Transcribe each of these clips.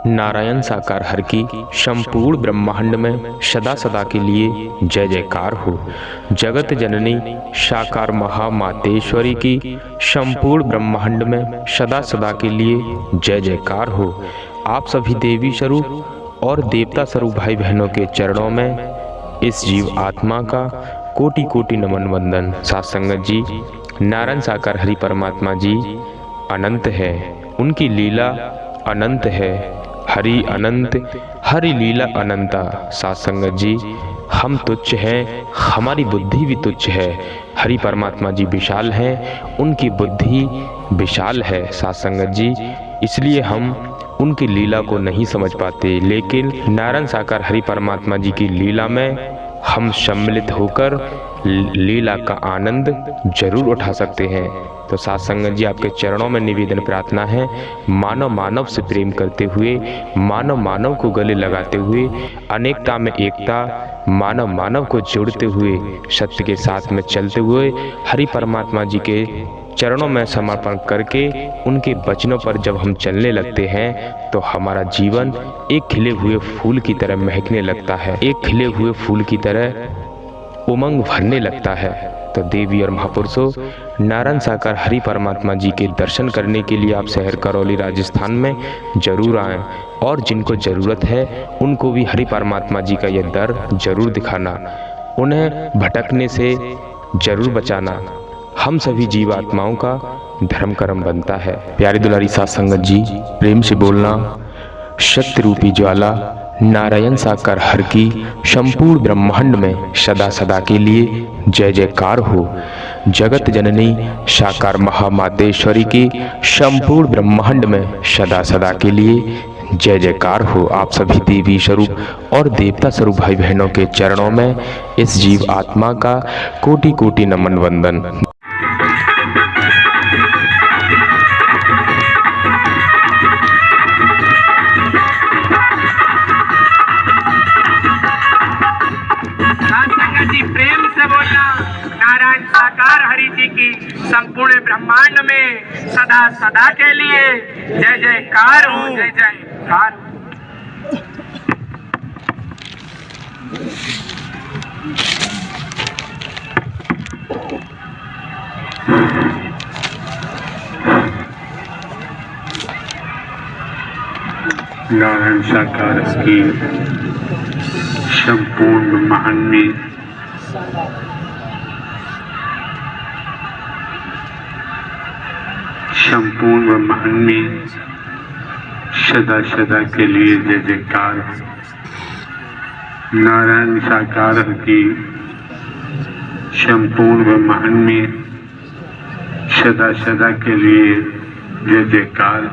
नारायण साकार हर की संपूर्ण ब्रह्मांड में सदा सदा के लिए जय जयकार हो। जगत जननी साकार महामातेश्वरी की संपूर्ण ब्रह्मांड में सदा सदा के लिए जय जयकार हो। आप सभी देवी स्वरूप और देवता स्वरूप भाई बहनों के चरणों में इस जीव आत्मा का कोटि कोटि नमन वंदन। सात्संगत जी, नारायण साकार हरि परमात्मा जी अनंत है, उनकी लीला अनंत है। हरि अनंत, हरि लीला अनंता। सात्संगत जी, हम तुच्छ हैं, हमारी बुद्धि भी तुच्छ है। हरि परमात्मा जी विशाल हैं, उनकी बुद्धि विशाल है। सात्संगत जी, इसलिए हम उनकी लीला को नहीं समझ पाते, लेकिन नारायण साकार हरि परमात्मा जी की लीला में हम सम्मिलित होकर लीला का आनंद जरूर उठा सकते हैं। तो सात्संगत जी, आपके चरणों में निवेदन प्रार्थना है, मानव मानव से प्रेम करते हुए, मानव मानव को गले लगाते हुए, अनेकता में एकता, मानव मानव को जोड़ते हुए, सत्य के साथ में चलते हुए, हरि परमात्मा जी के चरणों में समर्पण करके उनके वचनों पर जब हम चलने लगते हैं तो हमारा जीवन एक खिले हुए फूल की तरह महकने लगता है, एक खिले हुए फूल की तरह उमंग भरने लगता है। तो देवी और महापुरुषों, नारायण साकार हरि परमात्मा जी के दर्शन करने के लिए आप शहर करौली राजस्थान में जरूर आएं, और जिनको ज़रूरत है उनको भी हरि परमात्मा जी का यह दर जरूर दिखाना, उन्हें भटकने से जरूर बचाना। हम सभी जीवात्माओं का धर्म कर्म बनता है। प्यारी दुलारी सात्संगत जी, प्रेम से बोलना, सत्य रूपी ज्वाला नारायण साकार हर की संपूर्ण ब्रह्मांड में सदा सदा के लिए जय जयकार हो। जगत जननी साकार महामातेश्वरी की संपूर्ण ब्रह्मांड में सदा सदा के लिए जय जयकार हो। आप सभी देवी स्वरूप और देवता स्वरूप भाई बहनों के चरणों में इस जीव आत्मा का कोटि कोटि नमन वंदन। प्रेम से बोलना, नारायण साकार हरि जी की संपूर्ण ब्रह्मांड में सदा सदा के लिए जय जयकार हो, जय जयकार हो। नारायण साकार की संपूर्ण ब्रह्मांड में सदा सदा के लिए जय जयकार। नारायण साकार की संपूर्ण ब्रह्मांड में सदा सदा के लिए जय जयकार।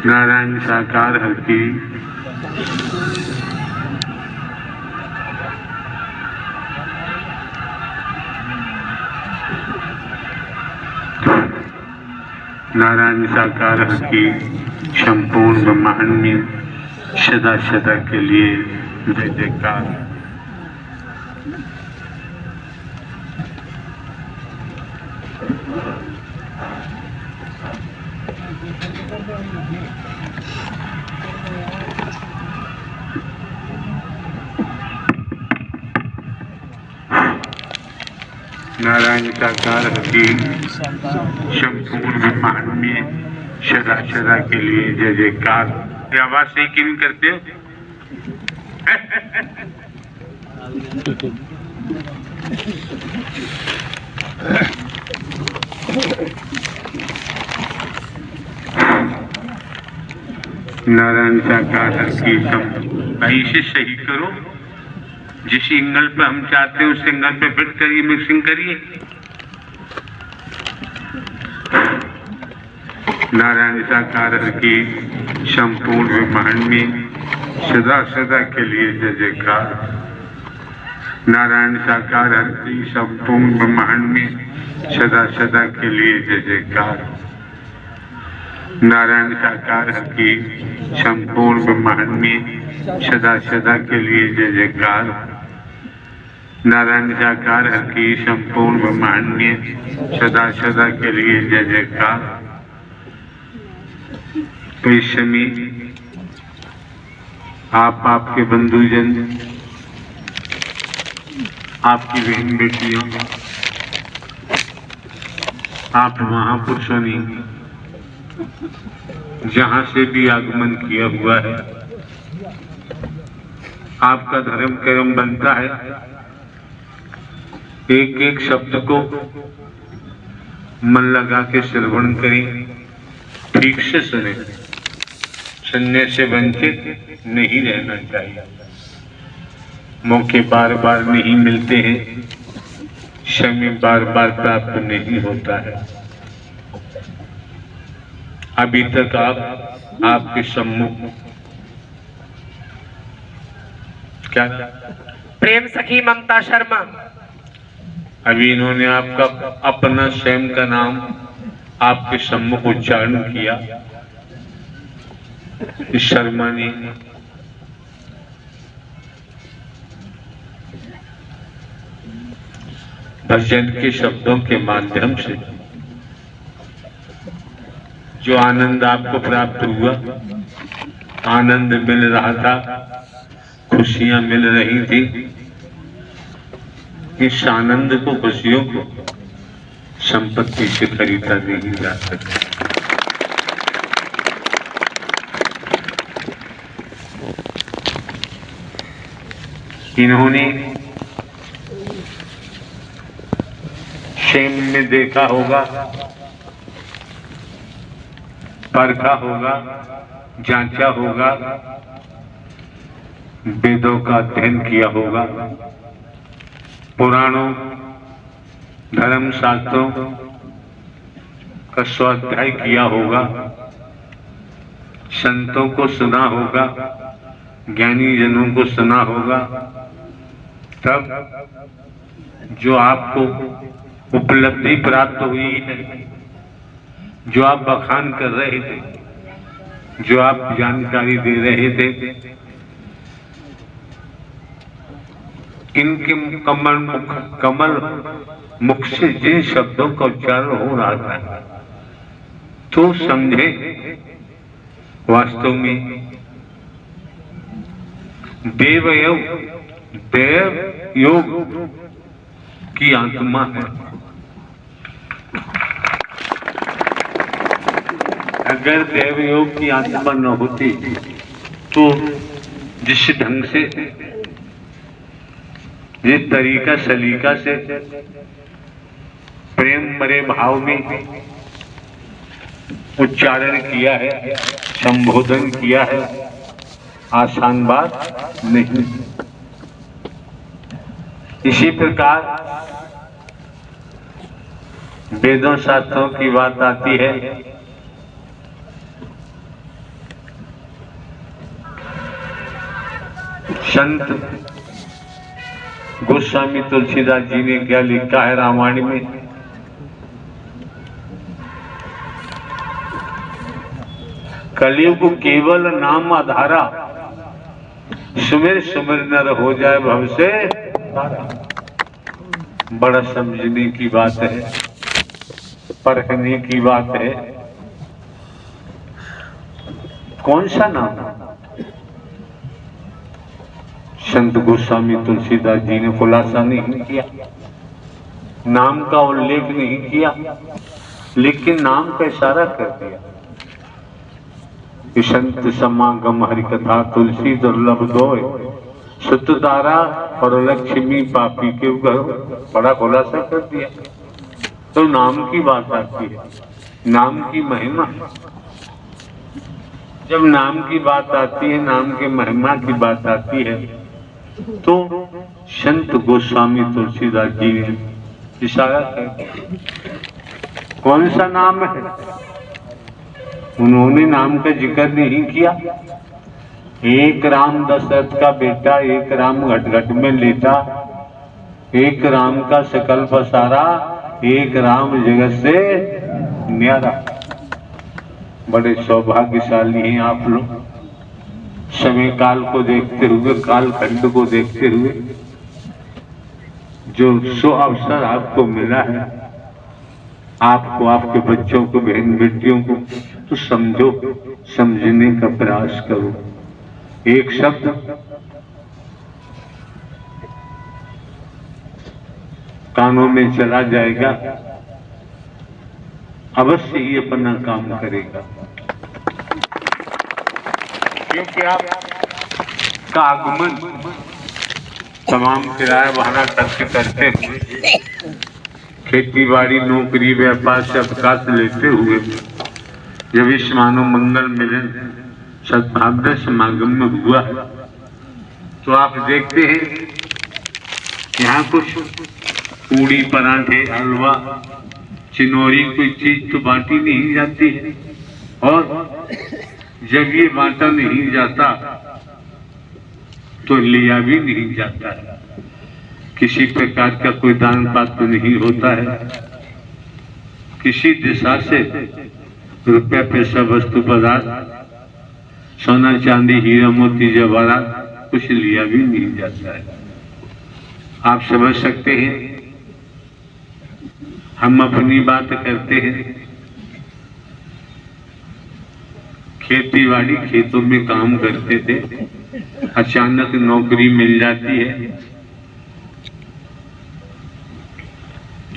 नारायण साकार की नारायण साकार की संपूर्ण ब्रह्मांड में सदा सदा के लिए जय जयकार। नारायण साकार की संपूर्ण ब्रह्मांड में सदा सदा के लिए जय जयकार। आवाज से क्यों नहीं करते हो? नारायण साकार की ऐसे सही करो, जिस एंगल पे हम चाहते हैं उस एंगल पे फिट करिए, मिक्सिंग करिए। नारायण साकार की संपूर्ण ब्रह्मांड में सदा सदा के लिए जय जयकार। नारायण साकार की संपूर्ण ब्रह्मांड में सदा सदा के लिए जय जयकार। नारायण साकार की संपूर्ण ब्रह्मांड में सदा सदा के लिए जय जयकार। नारायण साकार की संपूर्ण ब्रह्मांड में सदा सदा के लिए जय जयकार। तो इस समय आप, आपके बंधुजन, आपकी बहन बेटियों, आप महापुरुषों ने जहां से भी आगमन किया हुआ है, आपका धर्म कर्म बनता है एक एक शब्द को मन लगा के श्रवण करें, ठीक से सुने। सुनने से वंचित नहीं रहना चाहिए। मौके बार बार नहीं मिलते हैं, समय बार बार प्राप्त नहीं होता है। अभी तक आपके सम्मुख क्या प्रेम सखी ममता शर्मा, अभी इन्होंने आपका अपना स्वयं का नाम आपके सम्मुख उच्चारण किया। इस शर्मा ने भजन के शब्दों के माध्यम से जो आनंद आपको प्राप्त हुआ, आनंद मिल रहा था, खुशियां मिल रही थी, इस आनंद को, खुशियों को संपत्ति से खरीदा नहीं जा सकता। इन्होंने शेम में देखा होगा, परखा होगा, जांचा होगा, वेदों का अध्ययन किया होगा, पुराणों, धर्म शास्त्रों का स्वाध्याय किया होगा, संतों को सुना होगा, ज्ञानी जनों को सुना होगा। तब जो आपको उपलब्धि प्राप्त हुई है, जो आप बखान कर रहे थे, जो आप जानकारी दे रहे थे, इनके कमल मुख से जिन शब्दों का उच्चारण हो रहा था, तो समझे वास्तव में देव योग की आत्मा है। अगर देव योग की आत्मा न होती तो जिस ढंग से, जिस तरीका सलीका से प्रेम भरे भाव में उच्चारण किया है, संबोधन किया है, आसान बात नहीं। इसी प्रकार वेदों शास्त्रों की बात आती है, संत गोस्वामी तुलसीदास जी ने क्या लिखा है रामायण में, कलयुग केवल नाम आधारा, सुमिर सुमिर नर हो जाए भव से। बड़ा समझने की बात है, परखने की बात है। कौन सा नाम? संत गोस्वामी तुलसीदास जी ने खुलासा नहीं किया, नाम का उल्लेख नहीं किया, लेकिन नाम का इशारा कर दिया। संत समागम हरि कथा तुलसी दुर्लभ दोय, सुतदारा और लक्ष्मी पापी के घर, बड़ा खुलासा कर दिया। तो नाम की बात आती है, नाम की महिमा। जब नाम की बात आती है, नाम के महिमा की बात आती है, तो संत गोस्वामी तुलसीदास जी ने इशारा किया। कौन सा नाम है? उन्होंने नाम का जिक्र नहीं किया। एक राम दशरथ का बेटा, एक राम घट घट में लेटा, एक राम का सकल पसारा, एक राम जगत से न्यारा। बड़े सौभाग्यशाली हैं आप लोग, समय काल को देखते हुए, काल खंड को देखते हुए जो सो अवसर आपको मिला है, आपको, आपके बच्चों को, बहन बेटियों को तो समझो, समझने का प्रयास करो। एक शब्द कानों में चला जाएगा, अवश्य ही अपना काम करेगा, क्योंकि आपका आगमन तमाम किराया भाड़ा करके करते हुए, खेती बाड़ी नौकरी व्यापार से अवकाश लेते हुए जब इस मानव मंगल मिलन सद्भावना समागम में हुआ, तो आप देखते हैं यहाँ कुछ पूड़ी पराठे हलवा चिनौरी कोई चीज तो बांटी नहीं जाती है, और जब ये बांटा नहीं जाता तो लिया भी नहीं जाता है। किसी प्रकार का कोई दान पात्र नहीं होता है, किसी दिशा से रुपया पैसा वस्तु पदार्थ सोना चांदी हीरा मोती जवाहरात कुछ लिया भी नहीं जाता है। आप समझ सकते हैं, हम अपनी बात करते हैं, खेती बाड़ी खेतों में काम करते थे, अचानक नौकरी मिल जाती है,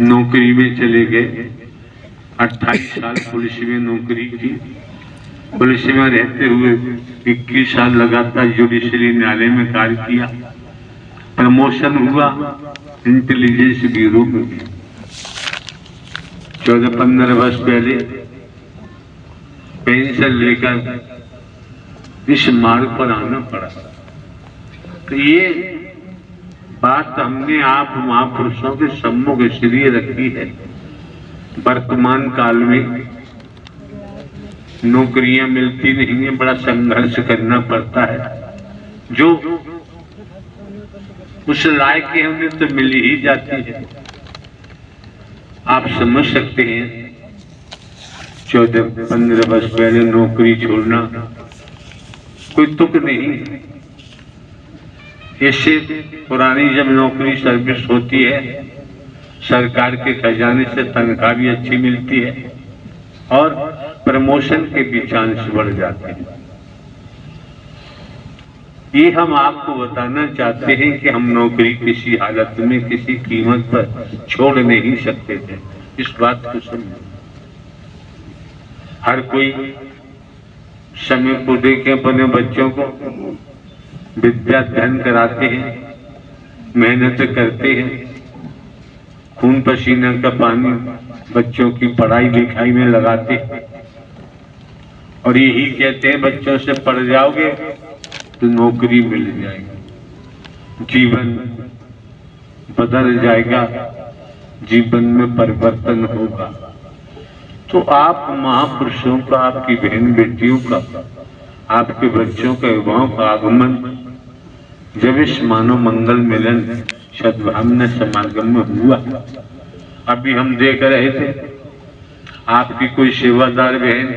नौकरी में चले गए। 28 साल पुलिस में नौकरी की, पुलिस में रहते हुए 21 साल लगातार जुडिशरी न्यायालय में कार्य किया, प्रमोशन हुआ इंटेलिजेंस ब्यूरो में। 14-15 वर्ष पहले पेंशन लेकर इस मार्ग पर आना पड़ा। तो ये बात हमने आप महापुरुषों के सम्मुख इसलिए रखी है, वर्तमान काल में नौकरियां मिलती नहीं है, बड़ा संघर्ष करना पड़ता है। जो उस लायक के हमें तो मिल ही जाती है। आप समझ सकते हैं 14-15 वर्ष पहले नौकरी छोड़ना कोई तुक नहीं। इससे पुरानी जब नौकरी सर्विस होती है, सरकार के खजाने से तनख्वाह भी अच्छी मिलती है और प्रमोशन के भी चांस बढ़ जाते हैं। ये हम आपको बताना चाहते हैं कि हम नौकरी किसी हालत में किसी कीमत पर छोड़ नहीं सकते थे। इस बात को समझो। हर कोई समय को देके अपने बच्चों को विद्या अध्ययन कराते हैं, मेहनत करते हैं, खून पसीना का पानी बच्चों की पढ़ाई लिखाई में लगाते हैं और यही कहते हैं बच्चों से पढ़ जाओगे तो नौकरी मिल जाएगी, जीवन बदल जाएगा, जीवन में परिवर्तन होगा। तो आप महापुरुषों का, आपकी बहन बेटियों का, आपके बच्चों का, युवाओं का आगमन जब इस मानव मंगल मिलन सद्भावना समागम में हुआ, अभी हम देख रहे थे आपकी कोई सेवादार बहन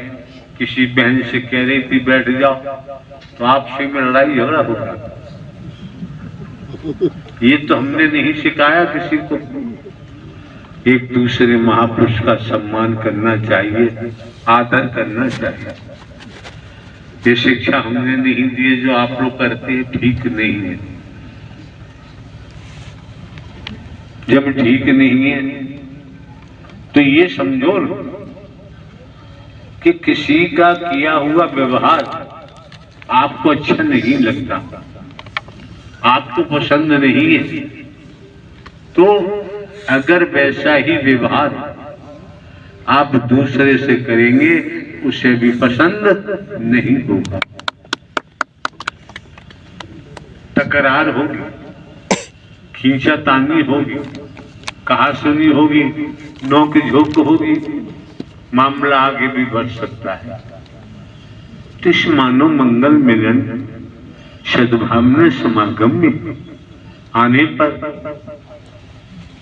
किसी बहन से कह रही थी बैठ जाओ, तो आपसे में लड़ाई झगड़ा होगा। ये तो हमने नहीं सिखाया किसी को। एक दूसरे महापुरुष का सम्मान करना चाहिए, आदर करना चाहिए। ये शिक्षा हमने नहीं दी, जो आप लोग करते हैं ठीक नहीं है। जब ठीक नहीं है तो ये समझो कि किसी का किया हुआ व्यवहार आपको अच्छा नहीं लगता, आपको पसंद नहीं है, तो अगर वैसा ही व्यवहार आप दूसरे से करेंगे उसे भी पसंद नहीं होगा, तकरार होगी, खींचातानी होगी, कहासुनी होगी, नोक झोंक होगी, मामला आगे भी बढ़ सकता है। तो इस मानव मंगल मिलन सद्भावना समागम में आने पर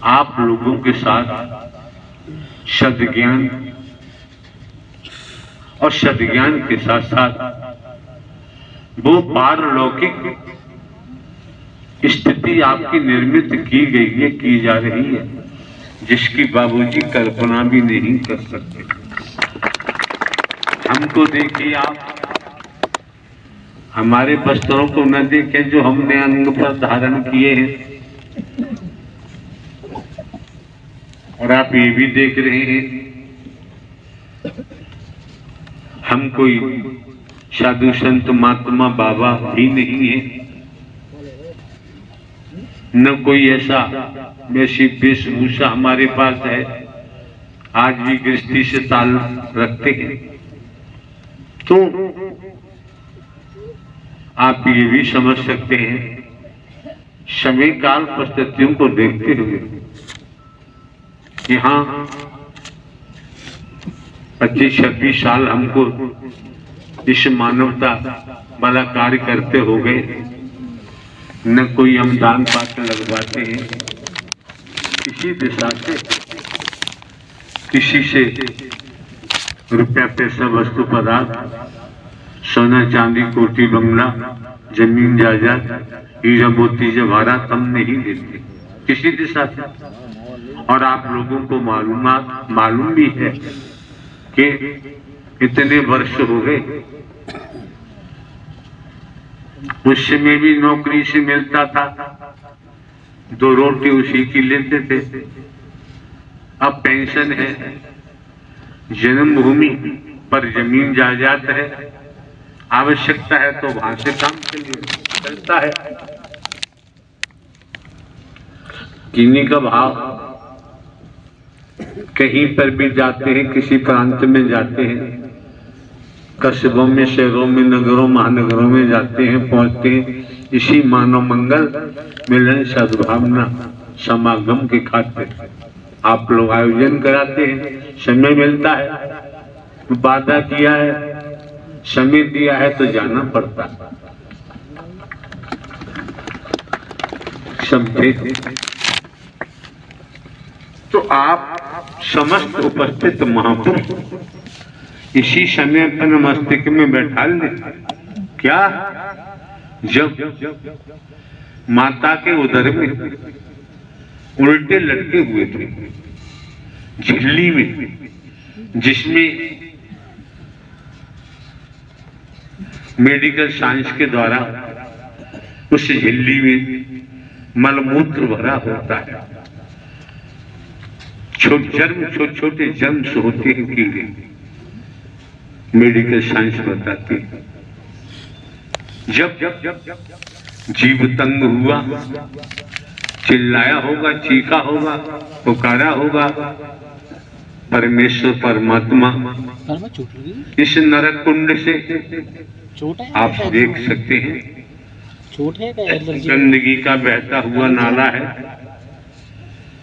आप लोगों के साथ सद्ज्ञान और सद्ज्ञान के साथ साथ वो पारलौकिक स्थिति आपकी निर्मित की गई है, की जा रही है, जिसकी बाबूजी कल्पना भी नहीं कर सकते। हमको देखिए आप, हमारे वस्त्रों को न देखें जो हमने अंग पर धारण किए हैं। और आप ये भी देख रहे हैं हम कोई साधु संत महात्मा बाबा भी नहीं है, न कोई ऐसा वैसी वेशभूषा हमारे पास है। आज भी गृहस्थी से ताल्लुक रखते हैं। तो आप ये भी समझ सकते हैं समय काल परिस्थितियों को देखते हुए यहाँ 25-26 साल हमको इस मानवता वाला कार्य करते हो गए। न कोई हम दान पात्र लगवाते हैं किसी दिशा से, किसी से रुपया पैसा वस्तु पदार्थ सोना चांदी कोठी बंगला जमीन जायदाद हीरा मोती जवाहरात हम नहीं देते किसी दिशा से। और आप लोगों को मालूम भी है कि इतने वर्ष हो गए, उस समय भी नौकरी से मिलता था, 2 रोटी उसी की लेते थे। अब पेंशन है, जन्मभूमि पर जमीन जायदाद है, आवश्यकता है तो वहां से काम चलता है। चीनी का भाव कहीं पर भी जाते हैं, किसी प्रांत में जाते हैं, कस्बों में, शहरों में, नगरों महानगरों में जाते हैं, पहुंचते हैं इसी मानव मंगल मिलन सद्भावना समागम के खातिर आप लोग आयोजन कराते हैं। समय मिलता है, वादा किया है, समय दिया है तो जाना पड़ता है। समझे? तो आप समस्त उपस्थित महापुरुष इसी समय अपने मस्तिष्क में बैठा ले। क्या जब माता के उदर में उल्टे लटके हुए थे झिल्ली में, जिसमें मेडिकल साइंस के द्वारा उस झिल्ली में मलमूत्र भरा होता है, छोटे जर्म्स होते हैं कीड़े, मेडिकल साइंस बताती है। जब जीव तंग हुआ, चिल्लाया होगा, चीखा होगा, पुकारा होगा, परमेश्वर परमात्मा इस नरक कुंड से आप देख सकते हैं गंदगी का बहता हुआ नाला है।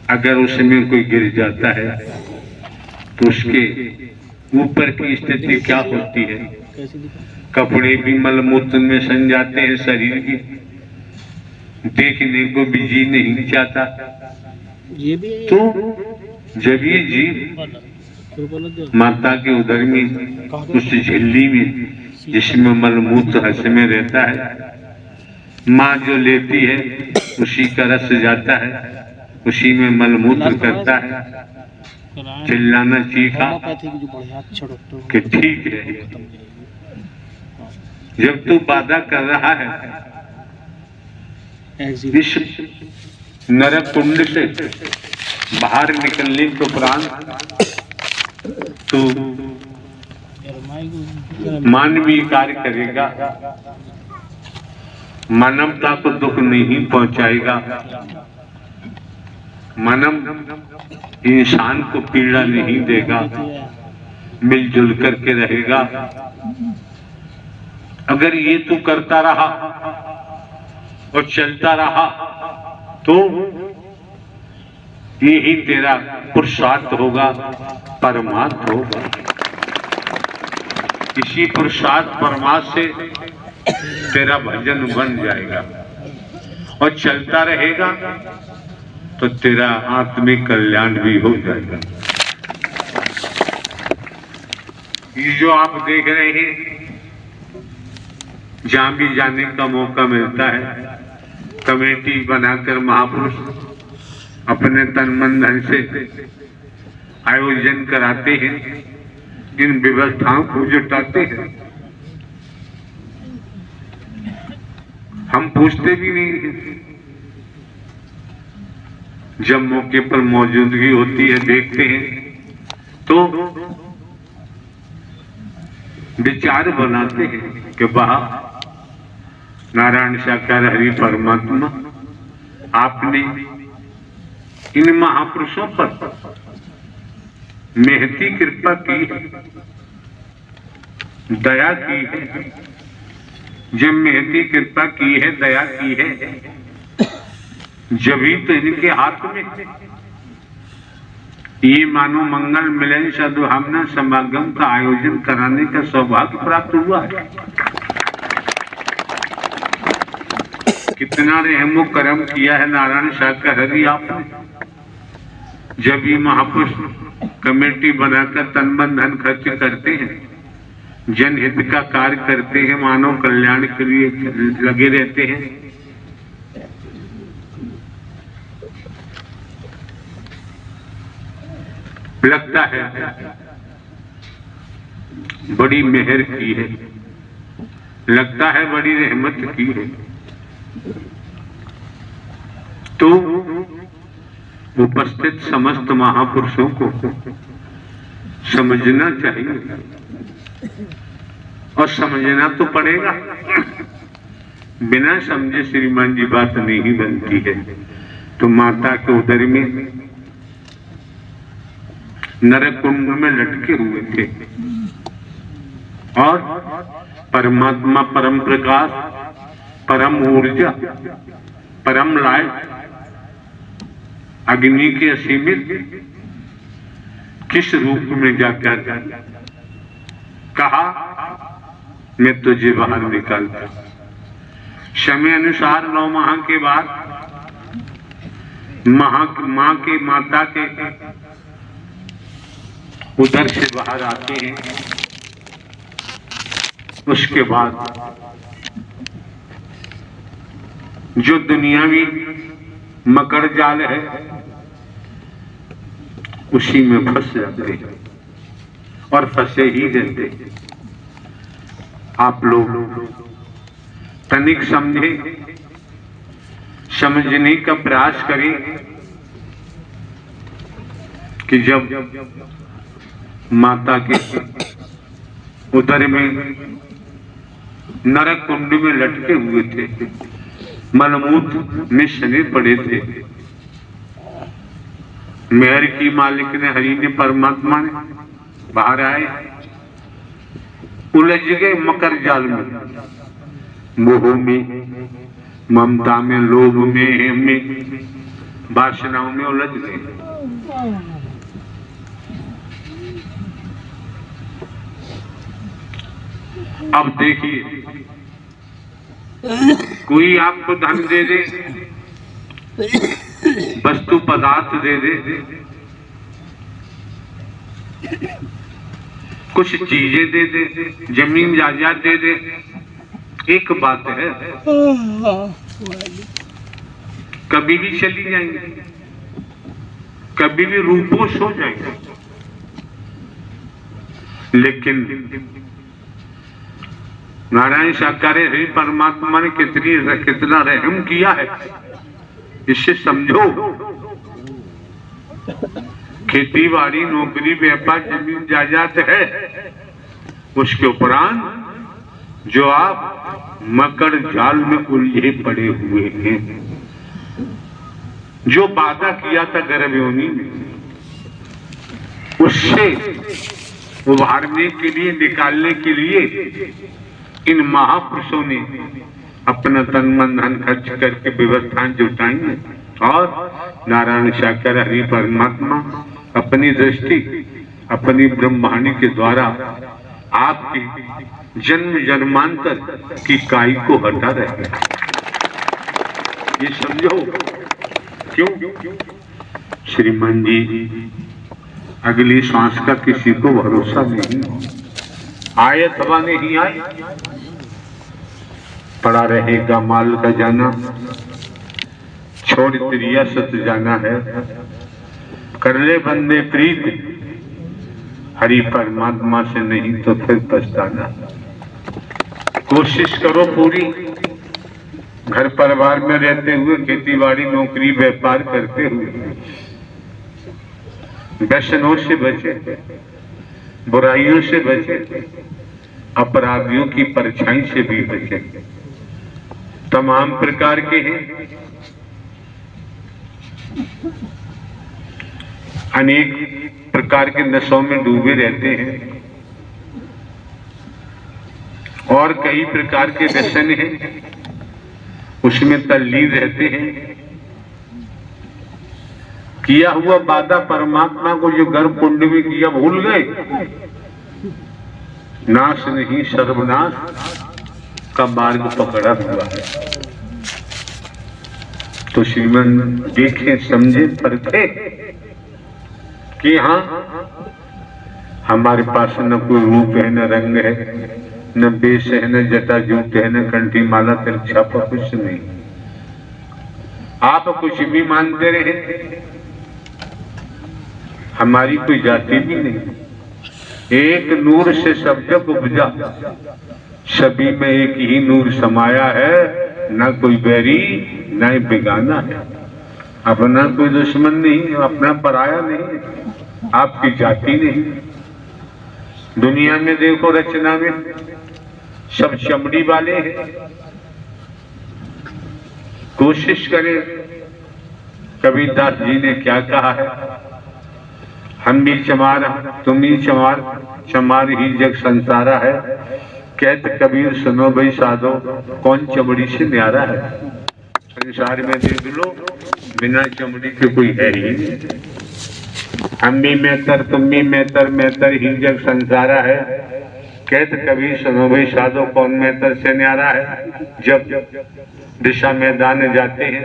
अगर उसमें कोई गिर जाता है तो उसके ऊपर की स्थिति क्या होती है? कपड़े भी मलमूत्र में सन जाते हैं, शरीर की देखने को भी जी नहीं चाहता। तो जब ये जीव माता के उदर में उस झिल्ली में जिसमें मलमूत्र हस में रहता है, माँ जो लेती है उसी का रस जाता है, उसी में मलमूत्र करता है, चिल्लाना चीखा कि ठीक है। जब तू वादा कर रहा है इस नरक कुंड से बाहर निकलने के उपरांत, तो मानवीय कार्य करेगा, मानवता को दुख नहीं पहुंचाएगा, मानव इंसान को पीड़ा नहीं देगा, मिलजुल करके रहेगा। अगर ये तू करता रहा और चलता रहा तो यही तेरा पुरुषार्थ होगा, परमार्थ होगा। इसी पुरुषार्थ परमार्थ से तेरा भजन बन जाएगा और चलता रहेगा तो तेरा आत्मिक कल्याण भी हो जाएगा। ये जो आप देख रहे हैं, जहां भी जाने का मौका मिलता है, कमेटी बनाकर महापुरुष अपने तन मन धन से आयोजन कराते हैं। इन व्यवस्थाओं को जुटाते हैं। हम पूछते भी नहीं हैं। जब मौके पर मौजूदगी होती है, देखते हैं तो विचार बनाते हैं कि वाह, नारायण साकार हरि परमात्मा, आपने इन महापुरुषों पर महती कृपा की है, दया की है। जब महती कृपा की है, दया की है, जब ही तो इनके हाथ में ये मानो मंगल मिलन सद्भावना समागम का आयोजन कराने का सौभाग्य प्राप्त हुआ है। कितना रहमो करम किया है नारायण साकार हरि आपने। जब ये महापुरुष कमेटी बनाकर तन मन धन खर्च करते हैं, जनहित का कार्य करते हैं, मानव कल्याण के लिए लगे रहते हैं, लगता है बड़ी मेहर की है, लगता है बड़ी रहमत की है। तो उपस्थित समस्त महापुरुषों को समझना चाहिए, और समझना तो पड़ेगा। बिना समझे श्रीमान जी बात नहीं बनती है। तो माता के उदर में नरक कुंड में लटके हुए थे, और परमात्मा, परम प्रकाश, परम ऊर्जा, परम लाइट, अग्नि के असीमित किस रूप में जाकर कहा, मैं तुझे बाहर निकालता। समय अनुसार 9 माह के बाद मां के माता के उधर से बाहर आते हैं। उसके बाद जो दुनियावी मकर जाल है उसी में फंस जाते हैं और फंसे ही रहते हैं। आप लोग तनिक समझे, समझने का प्रयास करें कि जब माता के उदर में नरक कुंड में लटके हुए थे, मलमूत्र में सने पड़े थे, मेहर की मालिक ने, हरि ने, परमात्मा ने बाहर आए, उलझ गए मकर जाल में, मोह में, ममता में, लोभ में, हेम में, वासनाओं में उलझ गए। अब देखिए, कोई आपको धन दे दे, वस्तु पदार्थ दे दे, कुछ चीजें दे दे, जमीन जायदाद दे दे, एक बात है, कभी भी चली जाएंगे, कभी भी रूपोश हो जाएंगे। लेकिन नारायण साकार हरि परमात्मा ने कितना रहम किया है, इससे समझो। खेती बाड़ी, नौकरी, व्यापार, जमीन जायदाद है, उसके उपरांत जो आप मकर जाल में उलझे पड़े हुए हैं, जो वादा किया था गर्भयोनि में, उससे उभारने के लिए, निकालने के लिए इन महापुरुषों ने अपना तन मन धन खर्च करके व्यवस्थाएं जुटाई, और नारायण साकार हरि परमात्मा अपनी दृष्टि, अपनी ब्रह्मवाणी के द्वारा आपकी जन्म जन्मांतर की काई को हटा रहे हैं। ये समझो। क्यों? श्रीमान जी, अगली सांस का किसी को भरोसा नहीं, आए अथवा नहीं आए, पड़ा रहेगा माल का जाना, छोड़ त्रिया सत जाना है। कर ले बंदे प्रीत, हरि परमात्मा से नहीं तो फिर पछताना। कोशिश करो पूरी, घर परिवार में रहते हुए, खेती बाड़ी नौकरी व्यापार करते हुए व्यसनों से बचे, बुराइयों से बचे, अपराधियों की परछाई से भी बचे। तमाम प्रकार के हैं, अनेक प्रकार के नशों में डूबे रहते हैं और कई प्रकार के व्यसन हैं, उसमें तल्लीन रहते हैं। किया हुआ वादा परमात्मा को जो गर्भ कुंड में किया भूल गए। नाश नहीं सर्वनाश का मार्ग पकड़ा हुआ है। तो श्रीमन देखे समझे परखे कि हाँ, हमारे पास न कोई रूप है, न रंग है, न बेश है, न जटा जूट है, न कंठी माला तिलक छापा, कुछ नहीं। आप कुछ भी मानते रहे, हमारी कोई जाति भी नहीं। एक नूर से सब जग उपजा, सभी में एक ही नूर समाया है। ना कोई बैरी ना बेगाना है, अपना कोई दुश्मन नहीं, अपना पराया नहीं, आपकी जाति नहीं। दुनिया में देखो रचना में सब चमड़ी वाले हैं। कोशिश करें, कबीरदास जी ने क्या कहा है, हम भी चमार तुम भी चमार, चमार ही जग संसारा है। कहते कबीर सुनो भाई साधो, कौन चमड़ी से न्यारा है। संसार में देख लो, बिना चमड़ी के कोई है ही नहीं। हम भी मेहतर तुम भी मेहतर, मेहतर ही जग संसारा है। कहते कबीर सुनो भाई साधो, कौन मेहतर से न्यारा है। जब दिशा मैदान जाते हैं,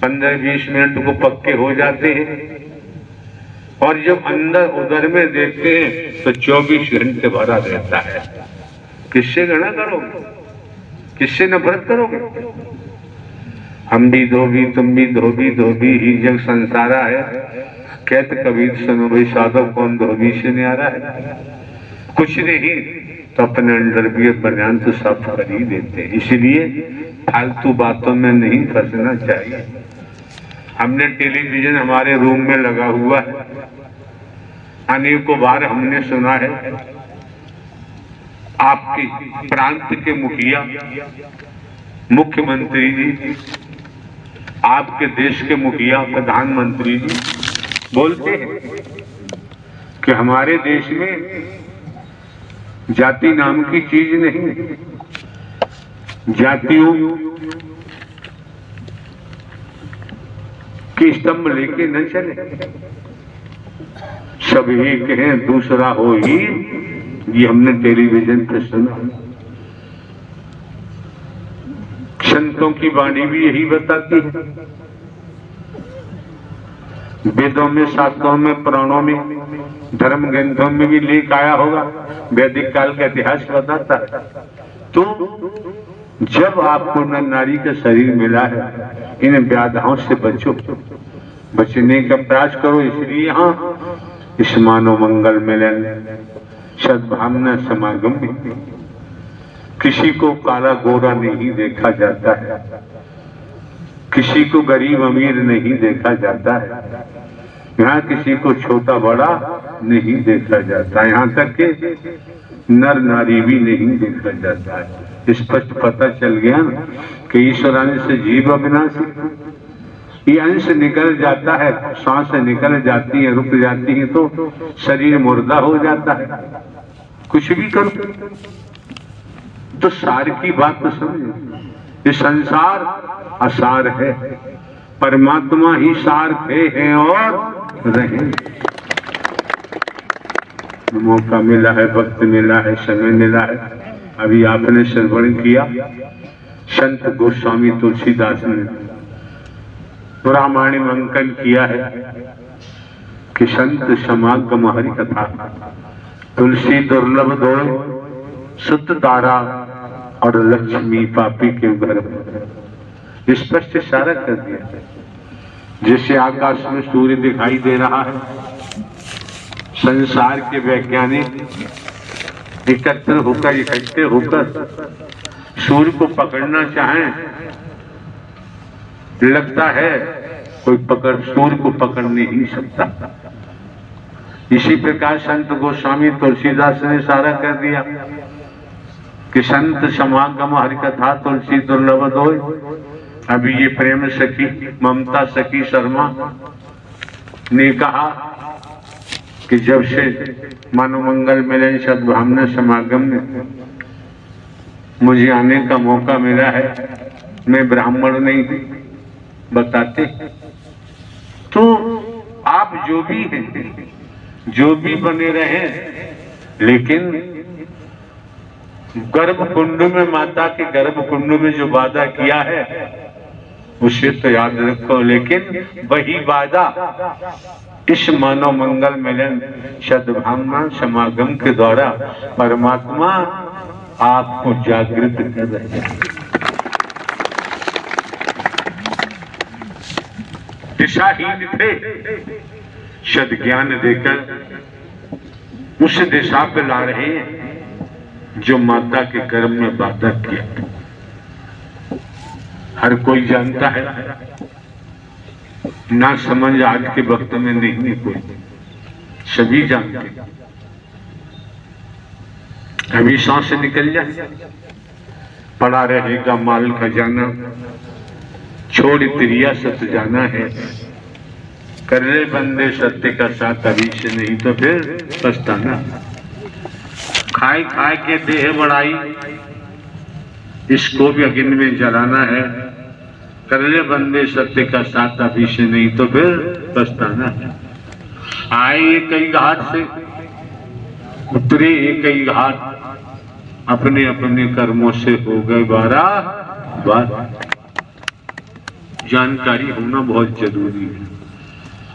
15-20 मिनट को पक्के हो जाते हैं और जब अंदर उधर में देखते हैं तो 24 घंटे भरा रहता है। किससे गणा करोगे, किससे नफरत करोगे। हम भी धोबी तुम भी धोबी, धोबी ही जग संसारा है। कहते कबीर सुनो भाई साधो, कौन धोबी से न्यारा है। कुछ नहीं तो अपने अंडरवियर बनियान तो साफ कर ही देते हैं। इसलिए फालतू बातों में नहीं फंसना चाहिए। हमने टेलीविजन हमारे रूम में लगा हुआ है, अनेकों बार हमने सुना है आपके प्रांत के मुखिया, मुख्यमंत्री जी, आपके देश के मुखिया, प्रधानमंत्री जी बोलते हैं कि हमारे देश में जाति नाम की चीज नहीं। जातियों के स्तंभ लेके न चले, सब एक हैं दूसरा हो ही। ये हमने टेलीविजन पे सुना। संतों की वाणी भी यही बताती है। वेदों में, शास्त्रों में, पुराणों में, धर्म ग्रंथों में भी लेख आया होगा। वैदिक काल का इतिहास बताता है। तो जब आपको नर नारी का शरीर मिला है, इन व्याधाओं से बचो, बचने का प्रयास करो। इसलिए यहाँ इस मानव मंगल मिलन सद्भावना समागम में किसी को काला गोरा नहीं देखा जाता है, किसी को गरीब अमीर नहीं देखा जाता है, यहाँ किसी को छोटा बड़ा नहीं देखा जाता, यहाँ तक के नर नारी भी नहीं देखा जाता है। स्पष्ट पता चल गया ना कि ईश्वरांश से जीव अविनाशी। ये अंश निकल जाता है, सांस निकल जाती है, रुक जाती है तो शरीर मुर्दा हो जाता है। कुछ भी करो तो सार की बात तो समझो। ये संसार असार है, परमात्मा ही सार थे हैं और रहे। मौका मिला है, वक्त मिला है, समय मिला है। अभी आपने श्रवण किया, संत गोस्वामी तुलसीदास ने रामायण में अंकन किया है कि संत समागम हरि कथा, तुलसी दुर्लभ दो, सुत तारा और लक्ष्मी पापी के घर। स्पष्ट इशारा कर दिया। जैसे आकाश में सूर्य दिखाई दे रहा है, संसार के वैज्ञानिक इकट्ठे होकर सूर्य को पकड़ना चाहें, लगता है कोई सूर्य को पकड़ नहीं सकता। इसी प्रकार संत गोस्वामी तुलसीदास ने इशारा कर दिया कि संत समागम हरि कथा तुलसी दुर्लभ दोय। अभी ये प्रेम सखी ममता सखी शर्मा ने कहा कि जब से मनोमंगल मिलन सद्भावना समागम में मुझे आने का मौका मिला है, मैं ब्राह्मण नहीं बताते, तो आप जो भी हैं, जो भी बने रहे, लेकिन गर्भकुंड में माता के गर्भकुंड में जो वादा किया है उसे तो याद रखो। लेकिन वही वादा इस मानव मंगल मिलन सद्भावना समागम के द्वारा परमात्मा आपको जागृत कर रहे हैं। दिशाहीन थे, सद्ज्ञान देकर उस दिशा पे ला रहे हैं जो माता के गर्भ में वादा किया। हर कोई जानता है, ना समझ आज के वक्त में नहीं कोई, सभी जानते। अभी सांस निकल जाए पड़ा रहेगा माल खजाना, छोड़ त्रिया सत जाना है। कर ले बंदे सत्य का साथ अभी से, नहीं तो फिर पछताना। खाए खाए के देह बढ़ाई, इसको भी अग्नि में जलाना है। कर ले बंदे सत्य का साथ अभी से, नहीं तो फिर पछताना है। आए कई घाट से, उतरे कई घाट, अपने अपने कर्मों से हो गए 12 बार। जानकारी होना बहुत जरूरी है।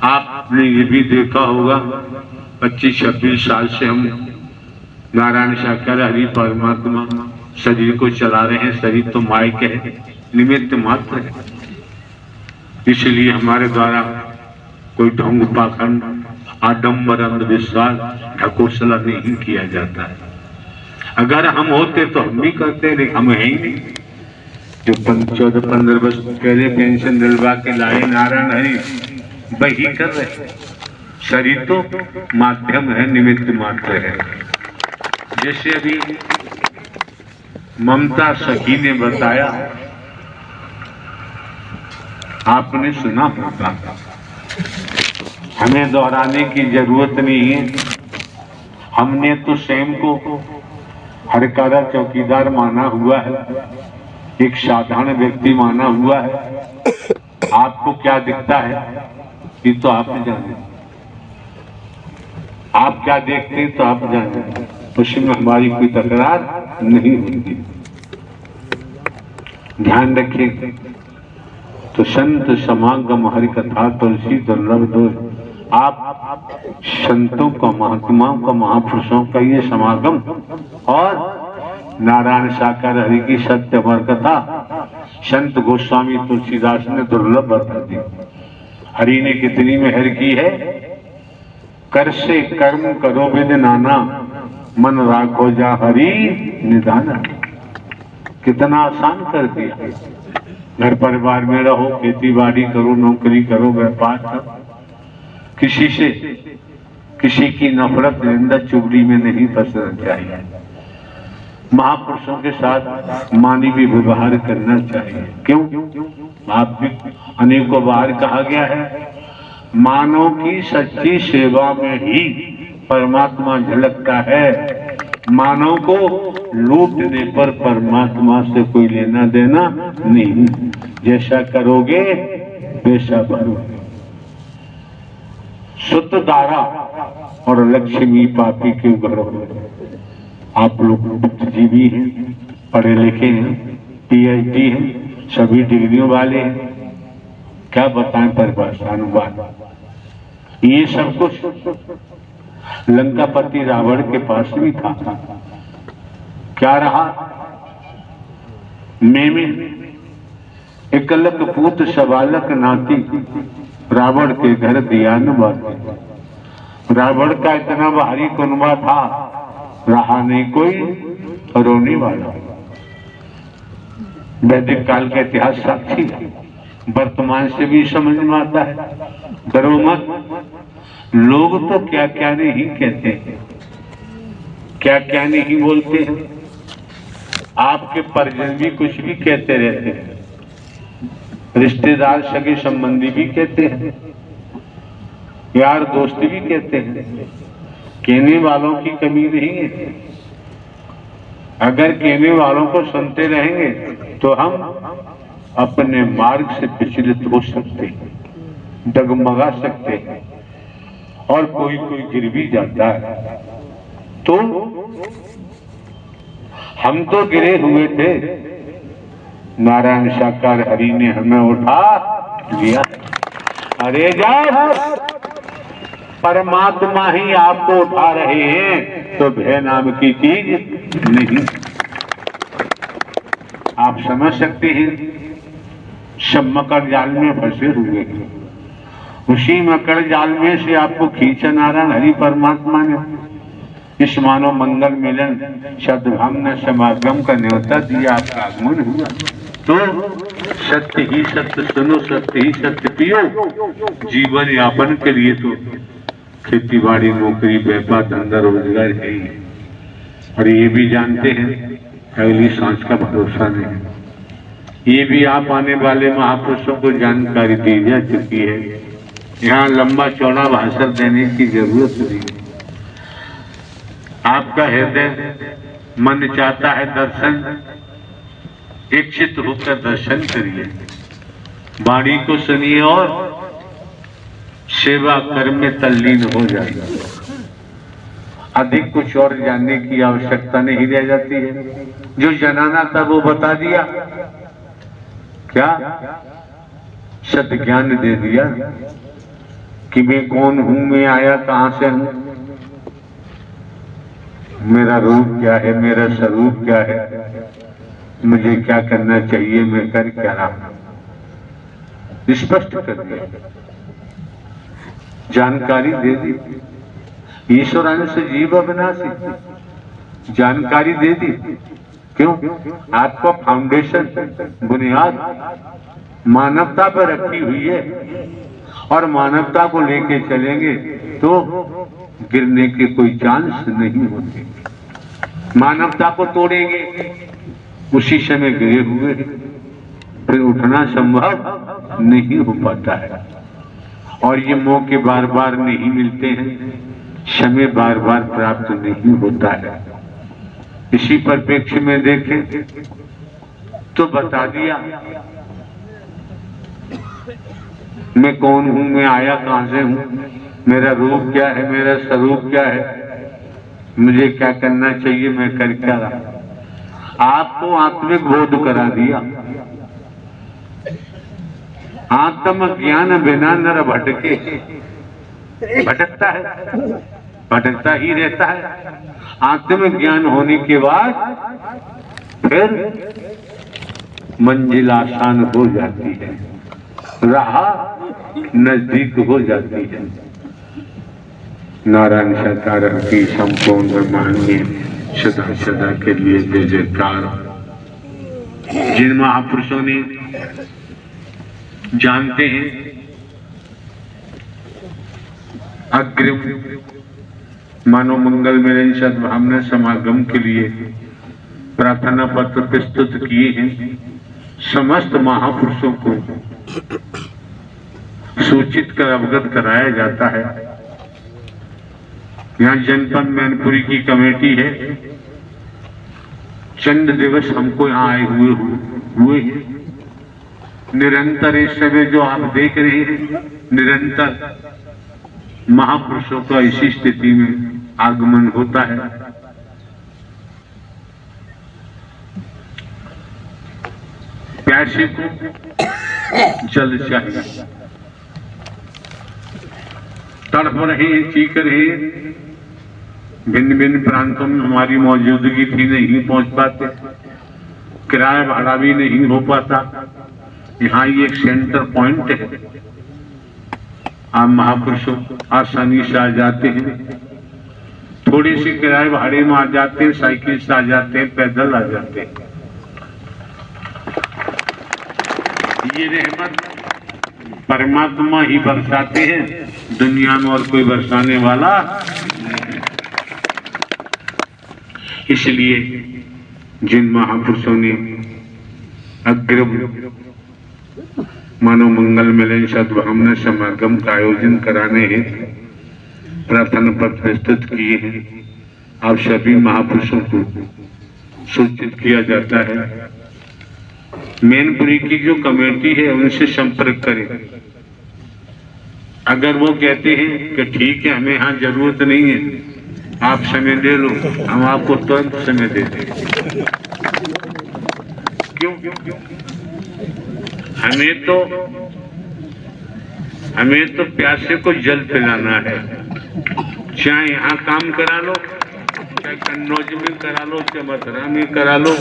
आपने ये भी देखा होगा 25-26 साल से हम नारायण साकार हरि परमात्मा शरीर को चला रहे हैं। शरीर तो माइक है, निमित्त मात्र है, इसलिए हमारे द्वारा कोई ढोंग पाखंड आडंबर अंधविश्वास ढकोसला नहीं किया जाता है। अगर हम होते तो हम भी करते, लेकिन हम है ही नहीं। जो 14-15 वर्ष पहले पेंशन दिलवा के लाए नारायण हरि, वही कर रहे। शरीर तो माध्यम है, निमित्त मात्र है। जैसे अभी ममता सखी ने बताया, आपने सुना होगा, हमें दोहराने की जरूरत नहीं है। हमने तो स्वयं को हरकारा चौकीदार माना हुआ है, एक साधारण व्यक्ति माना हुआ है। आपको क्या दिखता है ये तो आप जाने, आप क्या देखते हैं तो आप जाने, उसमें हमारी कोई तकरार नहीं होती। ध्यान रखिए। तो संत समागम हरि कथा तुलसी दुर्लभ दोष। आप संतों का, महात्माओं का, महापुरुषों का ये समागम और नारायण साकार हरि की सत्य अमर कथा संत गोस्वामी तुलसीदास ने दुर्लभ बता दी। हरि ने कितनी मेहर की है। कर से कर्म करो विद नाना, मन राखो जा हरि निदाना। कितना आसान कर दिया। घर परिवार में रहो, खेती बाड़ी करो, नौकरी करो, व्यापार करो, किसी से किसी की नफरत निंदा चुगली में नहीं फंसना चाहिए। महापुरुषों के साथ मानवीय व्यवहार करना चाहिए। क्यों? आप भी अनेकों बार कहा गया है, मानव की सच्ची सेवा में ही परमात्मा झलकता है। मानव को लूटने पर परमात्मा से कोई लेना देना नहीं। जैसा करोगे वैसा भरोगे। शुद्ध धारा और लक्ष्मी पापी के घर में। आप लोग बुद्धिजीवी हैं, पढ़े लिखे हैं, पीएचडी हैं, सभी डिग्रियों वाले हैं। क्या बताएं परिभाषा अनुवाद। ये सब कुछ लंकापति रावण के पास भी था। क्या रहा? में एकलक पूत सवालक नाती, रावण के घर दिया न बाती। रावण का इतना भारी कुनबा था, रहा नहीं कोई रोने वाला। वैदिक काल का इतिहास साक्षी है, वर्तमान से भी समझ में आता है। डरो मत, लोग तो क्या क्या नहीं कहते हैं, क्या क्या नहीं बोलते हैं। आपके परिजन भी कुछ भी कहते रहते हैं, रिश्तेदार सगे संबंधी भी कहते हैं, यार दोस्त भी कहते हैं। कहने वालों की कमी नहीं है। अगर कहने वालों को सुनते रहेंगे तो हम अपने मार्ग से विचलित हो सकते हैं, डगमगा सकते हैं, और कोई कोई गिर भी जाता है। तो हम तो गिरे हुए थे, नारायण साकार हरि ने हमें उठा लिया। अरे जाओ, परमात्मा ही आपको उठा रहे हैं, तो भय नाम की चीज नहीं। आप समझ सकते हैं, सब मकर जाल में फंसे हुए हैं, उसी मकर जाल में से आपको खींचा नारायण हरि परमात्मा ने इस मानव मंगल मिलन सद्भावना समागम का न्योता दिया, आपका आगमन हुआ। तो सत्य ही सत्य सुनो, सत्य ही सत्य पियो। जीवन यापन के लिए तो खेती बाड़ी, नौकरी, व्यापार, धंधा, रोजगार है ही, और ये भी जानते हैं अगली सांस का भरोसा नहीं। ये भी आप आने वाले महापुरुषों को जानकारी दी जा चुकी है। यहाँ लंबा चौड़ा भाषण देने की जरूरत नहीं। आपका हृदय मन चाहता है दर्शन, इच्छित होकर दर्शन करिए, वाणी को सुनिए और सेवा कर्म में तल्लीन हो जाएगा। अधिक कुछ और जानने की आवश्यकता नहीं रह जाती है। जो जनाना था वो बता दिया, क्या सत्य ज्ञान दे दिया कि मैं कौन हूं, मैं आया कहां से हूं, मेरा रूप क्या है, मेरा स्वरूप क्या है, मुझे क्या करना चाहिए, मैं कर क्या रहा हूं, स्पष्ट कर दिया, जानकारी दे दी। ईश्वरांश जीव अविनाशी, जानकारी दे दी। क्यों? आपका फाउंडेशन, बुनियाद मानवता पर रखी हुई है, और मानवता को लेके चलेंगे तो गिरने के कोई चांस नहीं होते। मानवता को तोड़ेंगे, उसी समय गिरे हुए, फिर उठना संभव नहीं हो पाता है। और ये मौके बार बार नहीं मिलते हैं, समय बार बार प्राप्त नहीं होता है। इसी परिप्रेक्ष्य में देखें तो बता दिया, मैं कौन हूं, मैं आया कहां से हूं, मेरा रूप क्या है, मेरा स्वरूप क्या है, मुझे क्या करना चाहिए, मैं कर क्या रहा। आपको आत्मिक बोध करा दिया। आत्म ज्ञान बिना नर भटके, भटकता है, भटकता ही रहता है। आत्म ज्ञान होने के बाद फिर मंजिल आसान हो जाती है, राह नजदीक हो जाती है। नारायण साकार की संपूर्ण ब्रह्मांड में सदा सदा के लिए जय जयकार। जिन महापुरुषों ने जानते हैं अग्रिम मानव मंगल मिलन सद्भावना समागम के लिए प्रार्थना पत्र प्रस्तुत किए हैं, समस्त महापुरुषों को सूचित कर अवगत कराया जाता है। यहाँ जनपद मैनपुरी की कमेटी है, चंद दिवस हमको यहाँ आए हुए हैं। निरंतर इस समय जो आप देख रहे हैं, निरंतर महापुरुषों का इसी स्थिति में आगमन होता है। प्यासे को जल चाहिए, तड़प रहे, चीख रहे, भिन्न भिन्न प्रांतों में हमारी मौजूदगी थी, नहीं पहुंच पाते, किराया भाड़ा भी नहीं हो पाता। यहाँ ये एक सेंटर पॉइंट है, आप महापुरुषों आसानी से आ जाते हैं, थोड़े से किराए भाड़े में आ जाते हैं, साइकिल से आ जाते हैं, पैदल आ जाते हैं। ये रहमत परमात्मा ही बरसाते हैं, दुनिया में और कोई बरसाने वाला। इसलिए जिन महापुरुषों ने अग्र मानव मंगल मिलन सद्भावना समागम का आयोजन कराने हेतु प्रार्थना पत्र प्रस्तुत किए हैं, आप सभी महापुरुषों को सूचित किया जाता है। मैनपुरी की जो कमेटी है उनसे संपर्क करें। अगर वो कहते हैं कि ठीक है हमें यहाँ जरूरत नहीं है, आप समय दे लो, हम आपको तुरंत समय दे देंगे। क्यों? हमें तो प्यासे को जल पिलाना है। चाहे यहाँ काम करा लो, चाहे कन्नौज में करा लो, चाहे मथुरा में करा लो,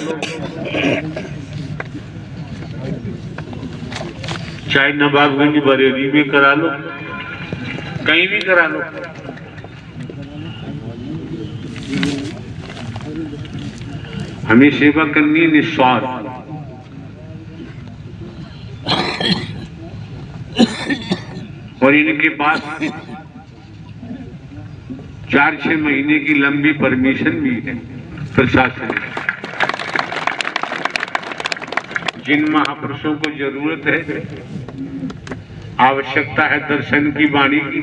चाहे नवाबगंज बरेली में करा लो, कहीं भी करा लो। हमें सेवा करनी निस्वार्थ। और इनके पास 4-6 महीने की लंबी परमिशन भी है प्रशासन। जिन महापुरुषों को जरूरत है, आवश्यकता है दर्शन की, वाणी की,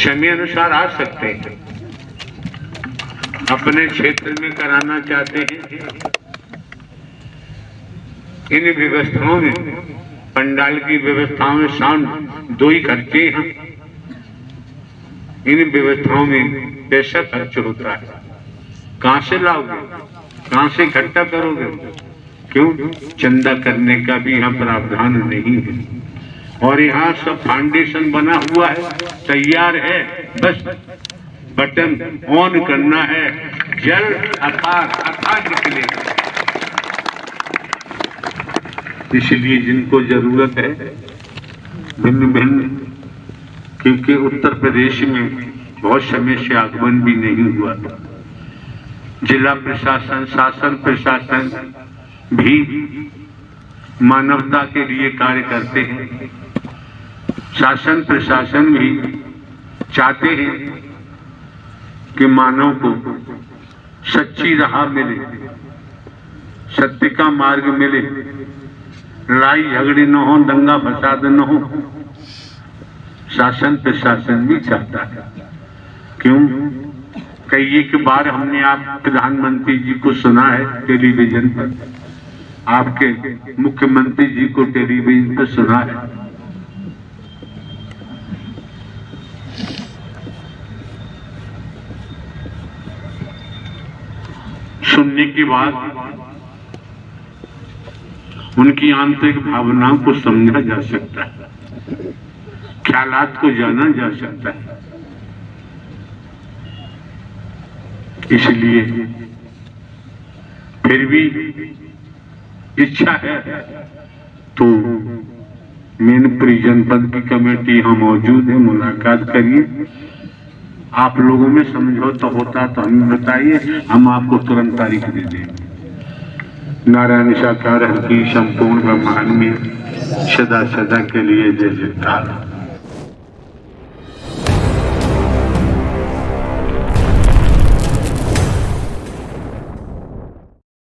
समय अनुसार आ सकते हैं। अपने क्षेत्र में कराना चाहते हैं, इन व्यवस्थाओं में, पंडाल की व्यवस्थाओं में साउंड 2 ही खर्चे हैं। इन व्यवस्थाओं में पैसा खर्च होता है। कहां से लाओगे, कहां से इकट्ठा करोगे? क्यों? चंदा करने का भी यहाँ प्रावधान नहीं है। और यहाँ सब फाउंडेशन बना हुआ है, तैयार है, बस बटन ऑन करना है, जल अथाह निकलेगा। इसलिए जिनको जरूरत है भिन्न भिन्न, क्योंकि उत्तर प्रदेश में बहुत समय से आगमन भी नहीं हुआ, जिला प्रशासन, शासन प्रशासन भी मानवता के लिए कार्य करते हैं। शासन प्रशासन भी चाहते हैं कि मानव को सच्ची राह मिले, सत्य का मार्ग मिले, लड़ाई झगड़े न हो, दंगा फसाद न हो। शासन प्रशासन भी चाहता है। क्यों? कई एक बार हमने आप प्रधानमंत्री जी को सुना है टेलीविजन पर, आपके मुख्यमंत्री जी को टेलीविजन पर सुना है। सुनने के बाद उनकी आंतरिक भावनाओं को समझा जा सकता है, ख्यालात को जाना जा सकता है। इसलिए फिर भी इच्छा है तो मैनपुरी जनपद की कमेटी यहाँ मौजूद है, मुलाकात करिए। आप लोगों में समझौता होता तो हमें बताइए, हम आपको तुरंत तारीख दे देंगे। नारायण साकार की संपूर्ण ब्रह्मांड में सदा सदा के लिए जय जयकार।